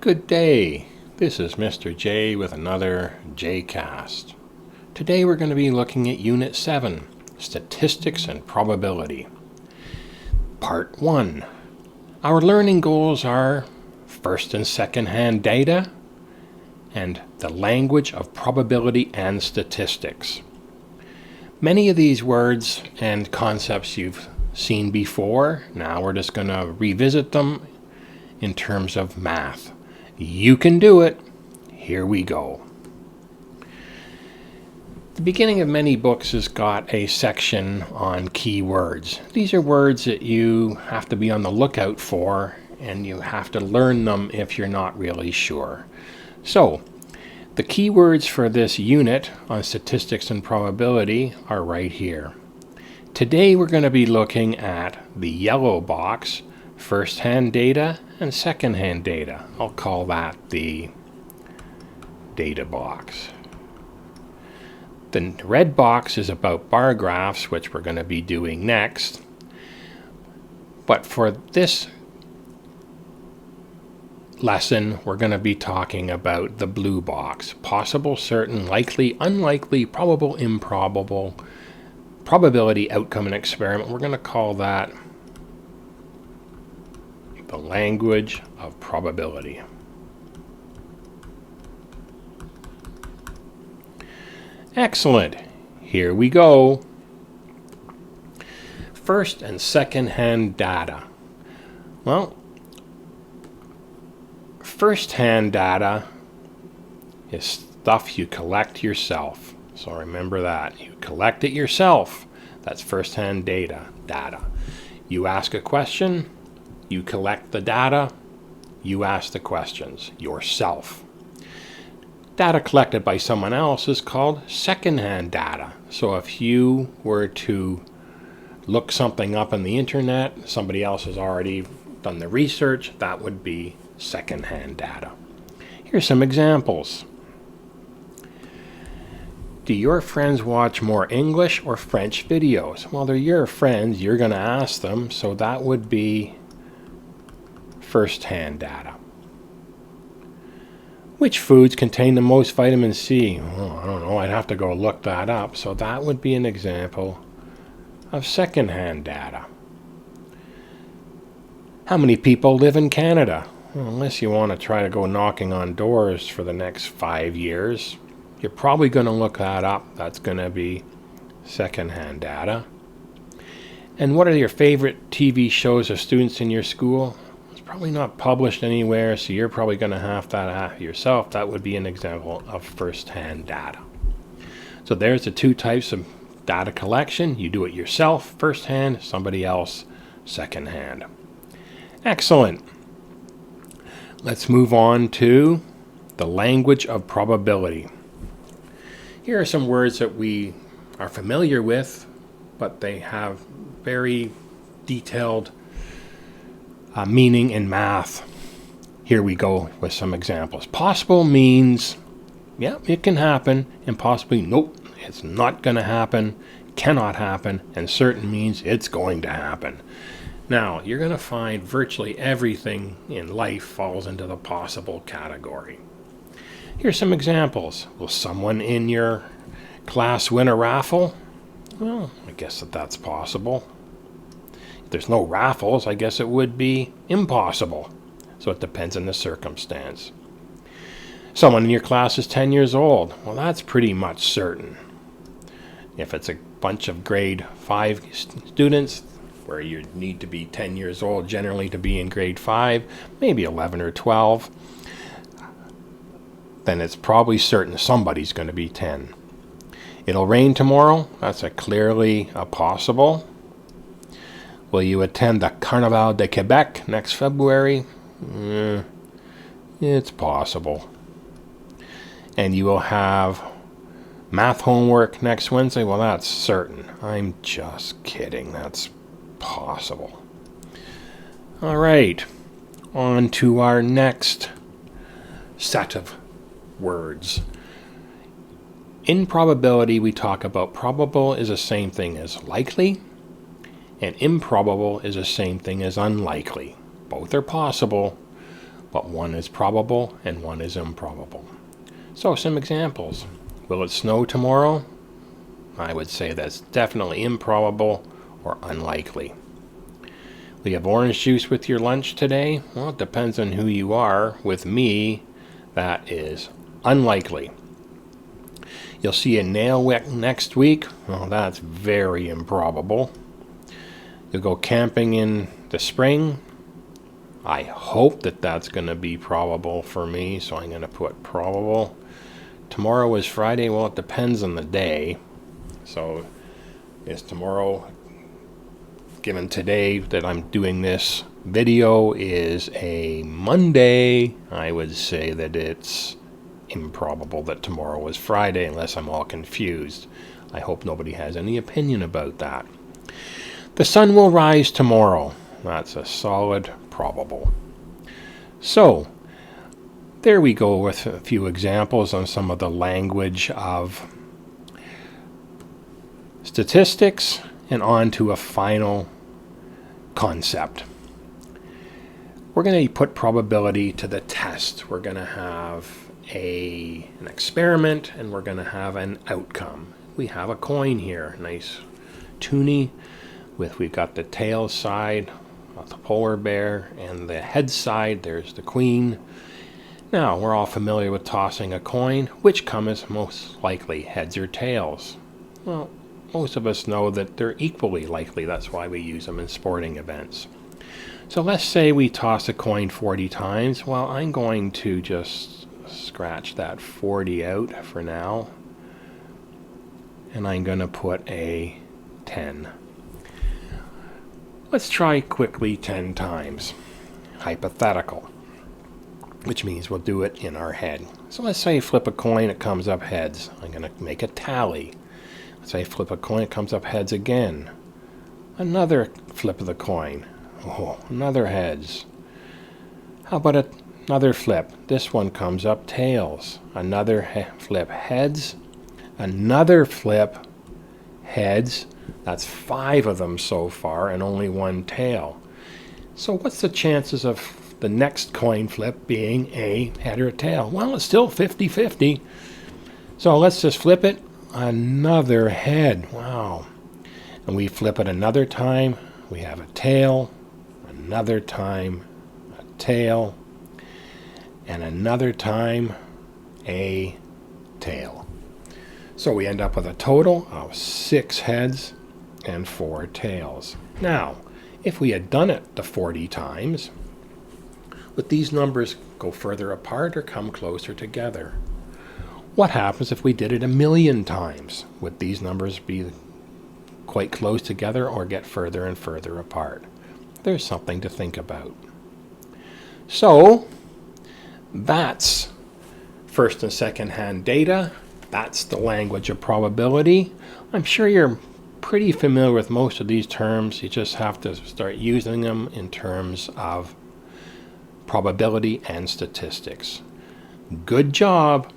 Good day. This is Mr. J with another J-Cast. Today we're going to be looking at Unit 7, Statistics and Probability. Part 1. Our learning goals are first and second-hand data and the language of probability and statistics. Many of these words and concepts you've seen before. Now we're just going to revisit them in terms of math. You can do it. Here we go. The beginning of many books has got a section on keywords. These are words that you have to be on the lookout for, and you have to learn them if you're not really sure. So, the keywords for this unit on statistics and probability are right here. Today we're going to be looking at the yellow box, first-hand data and second-hand data. I'll call that the data box. The red box is about bar graphs, which we're going to be doing next. But for this lesson, we're going to be talking about the blue box. Possible, certain, likely, unlikely, probable, improbable, probability, outcome, and experiment. We're going to call that the language of probability. Excellent. Here we go. First and second-hand data. Well, first-hand data is stuff you collect yourself. So remember that. You collect it yourself. That's first-hand data. You ask a question, you collect the data, you ask the questions yourself. Data collected by someone else is called second-hand data. So if you were to look something up on the internet, somebody else has already done the research, that would be second-hand data. Here's some examples. Do your friends watch more English or French videos? Well, they're your friends, you're going to ask them, so that would be first-hand data. Which foods contain the most vitamin C? Oh, I don't know, I'd have to go look that up. So that would be an example of second-hand data. How many people live in Canada? Well, unless you want to try to go knocking on doors for the next 5 years, you're probably going to look that up. That's going to be second-hand data. And what are your favorite TV shows of students in your school? Probably not published anywhere, so you're probably going to have that yourself. That would be an example of first-hand data. So there's the two types of data collection. You do it yourself, first-hand, somebody else, second-hand. Excellent. Let's move on to the language of probability. Here are some words that we are familiar with, but they have very detailed meaning in math. Here we go with some examples. Possible means, yeah, it can happen. Impossible, nope, it's not going to happen, cannot happen, and certain means it's going to happen. Now, you're going to find virtually everything in life falls into the possible category. Here's some examples. Will someone in your class win a raffle? Well, I guess that's possible. If there's no raffles, I guess it would be impossible. So it depends on the circumstance. Someone in your class is 10 years old. Well, that's pretty much certain. If it's a bunch of grade 5 students, where you need to be 10 years old generally to be in grade 5, maybe 11 or 12, then it's probably certain somebody's going to be 10. It'll rain tomorrow. That's clearly a possible. Will you attend the Carnaval de Quebec next February? It's possible. And you will have math homework next Wednesday? Well, that's certain. I'm just kidding. That's possible. All right. On to our next set of words. In probability, we talk about probable is the same thing as likely, and improbable is the same thing as unlikely. Both are possible, but one is probable and one is improbable. So some examples. Will it snow tomorrow? I would say that's definitely improbable or unlikely. Will you have orange juice with your lunch today? Well, it depends on who you are. With me, that is unlikely. You'll see a nail next week? Well, that's very improbable. You'll go camping in the spring? I hope that that's going to be probable for me, so I'm going to put probable. Tomorrow is Friday. Well, it depends on the day. So is tomorrow, given today that I'm doing this video, is a Monday, I would say that it's improbable that tomorrow is Friday, unless I'm all confused. I hope nobody has any opinion about that. The sun will rise tomorrow. That's a solid probable. So there we go with a few examples on some of the language of statistics, and on to a final concept. We're going to put probability to the test. We're going to have an experiment, and we're going to have an outcome. We have a coin here, nice toonie, we've got the tail side of the polar bear, and the head side, there's the queen. Now, we're all familiar with tossing a coin. Which comes most likely, heads or tails? Well, most of us know that they're equally likely. That's why we use them in sporting events. So let's say we toss a coin 40 times. Well, I'm going to just scratch that 40 out for now, and I'm going to put a 10. Let's try quickly 10 times. Hypothetical, which means we'll do it in our head. So let's say you flip a coin, it comes up heads. I'm going to make a tally. Let's say flip a coin, it comes up heads again. Another flip of the coin. Oh, another heads. How about another flip? This one comes up tails. Another flip heads. Another flip heads. That's 5 of them so far, and only 1 tail. So what's the chances of the next coin flip being a head or a tail? Well, it's still 50-50. So let's just flip it. Another head. Wow. And we flip it another time. We have a tail. Another time, a tail. And another time, a tail. So we end up with a total of 6 heads and 4 tails. Now, if we had done it the 40 times, would these numbers go further apart or come closer together? What happens if we did it 1,000,000 times? Would these numbers be quite close together or get further and further apart? There's something to think about. So, that's first and second hand data. That's the language of probability. I'm sure you're pretty familiar with most of these terms. You just have to start using them in terms of probability and statistics. Good job.